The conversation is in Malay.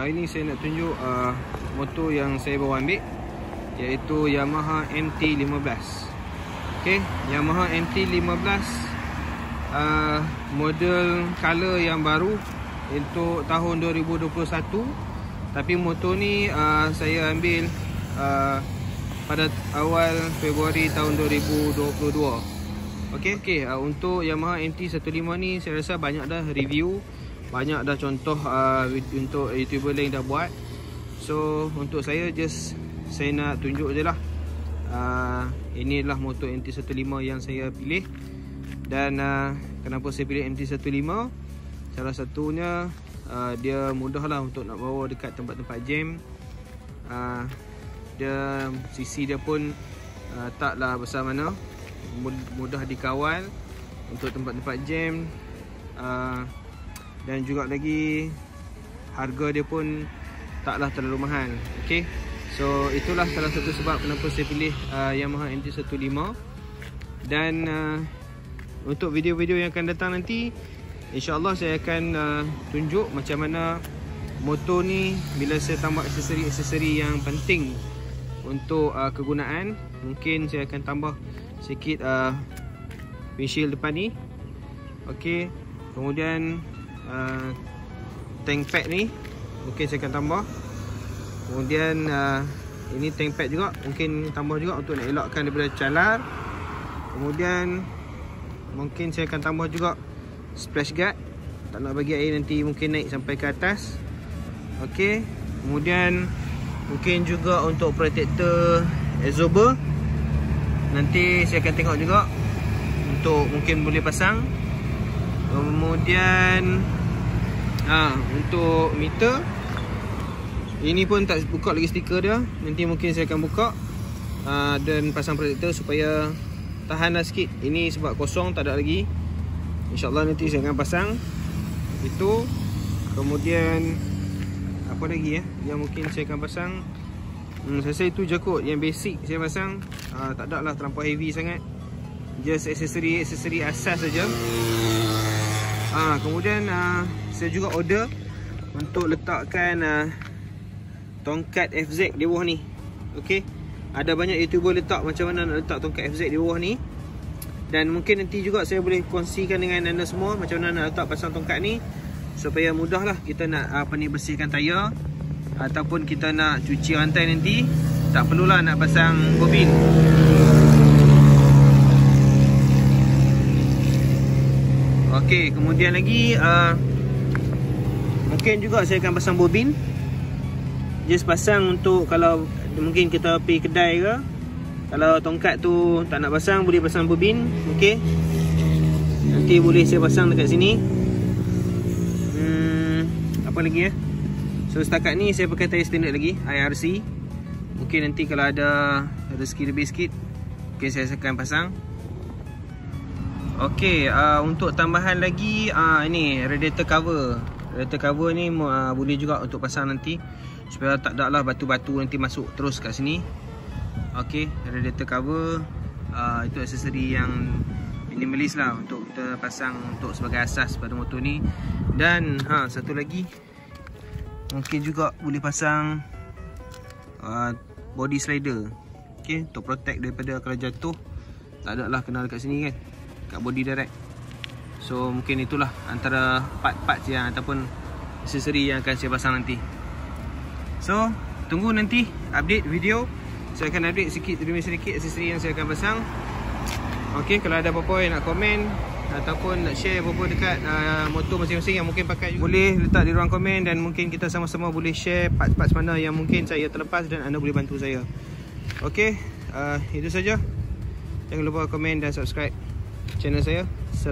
Hari ni saya nak tunjuk motor yang saya bawa ambil, iaitu Yamaha MT-15. Okay, Yamaha MT-15 model color yang baru untuk tahun 2021. Tapi motor ni saya ambil pada awal Februari tahun 2022. Okay, untuk Yamaha MT-15 ni saya rasa banyak dah review, banyak dah contoh untuk YouTuber lain dah buat. So untuk saya saya nak tunjuk je lah. Inilah motor MT-15 yang saya pilih. Dan kenapa saya pilih MT-15? Salah satunya dia mudah lah untuk nak bawa dekat tempat-tempat jam. Dia sisi dia pun taklah besar mana, mudah dikawal untuk tempat-tempat jam. Dan juga lagi harga dia pun taklah terlalu mahal. Okay, so itulah salah satu sebab kenapa saya pilih Yamaha MT-15. Dan untuk video-video yang akan datang nanti, InsyaAllah saya akan tunjuk macam mana motor ni bila saya tambah aksesori-aksesori yang penting untuk kegunaan. Mungkin saya akan tambah sikit windshield depan ni. Okay, kemudian tank pad ni mungkin saya akan tambah. Kemudian ini tank pad juga mungkin tambah juga untuk nak elakkan daripada calar. Kemudian mungkin saya akan tambah juga splash guard, tak nak bagi air nanti mungkin naik sampai ke atas. Okay, kemudian mungkin juga untuk protector absorber nanti saya akan tengok juga untuk mungkin boleh pasang. Kemudian untuk meter ini pun tak buka lagi stiker dia, nanti mungkin saya akan buka dan pasang protector supaya tahan lah sikit. Ini sebab kosong, tak ada lagi. InsyaAllah nanti saya akan pasang itu. Kemudian apa lagi yang mungkin saya akan pasang, saya rasa itu je kot yang basic saya pasang. Tak ada lah terlampau heavy sangat, just aksesori asas saja. Kemudian saya juga order untuk letakkan tongkat FZ di bawah ni. Okay, ada banyak YouTuber letak macam mana nak letak tongkat FZ di bawah ni. Dan mungkin nanti juga saya boleh kongsikan dengan anda semua macam mana nak letak pasang tongkat ni, supaya mudah lah kita nak bersihkan tayar ataupun kita nak cuci rantai nanti, tak perlulah nak pasang bobin. Okey, kemudian lagi mungkin juga saya akan pasang bobin. Just pasang untuk kalau mungkin kita pergi kedai ke, kalau tongkat tu tak nak pasang, boleh pasang bobin. Okey, nanti boleh saya pasang dekat sini. Apa lagi So setakat ni saya pakai tayar standard lagi, IRC. Mungkin nanti kalau ada rezeki lebih sikit, mungkin saya akan pasang. Okey, untuk tambahan lagi ini radiator cover. Radiator cover ni boleh juga untuk pasang nanti, supaya tak ada lah batu-batu nanti masuk terus kat sini. Okey, radiator cover itu aksesori yang minimalis lah untuk kita pasang untuk sebagai asas pada motor ni. Dan satu lagi, mungkin juga boleh pasang body slider. Okey, untuk protect daripada kalau jatuh tak ada lah kena dekat sini kan, kat body direct. So mungkin itulah antara part-part yang ataupun aksesori yang akan saya pasang nanti. So tunggu nanti update video. Saya akan update sikit demi sedikit aksesori yang saya akan pasang. Okey, kalau ada apa-apa yang nak komen ataupun nak share apa-apa dekat motor masing-masing yang mungkin pakai, boleh letak di ruang komen, dan mungkin kita sama-sama boleh share part-part mana yang mungkin saya terlepas dan anda boleh bantu saya. Okey, itu saja. Jangan lupa komen dan subscribe channel saya.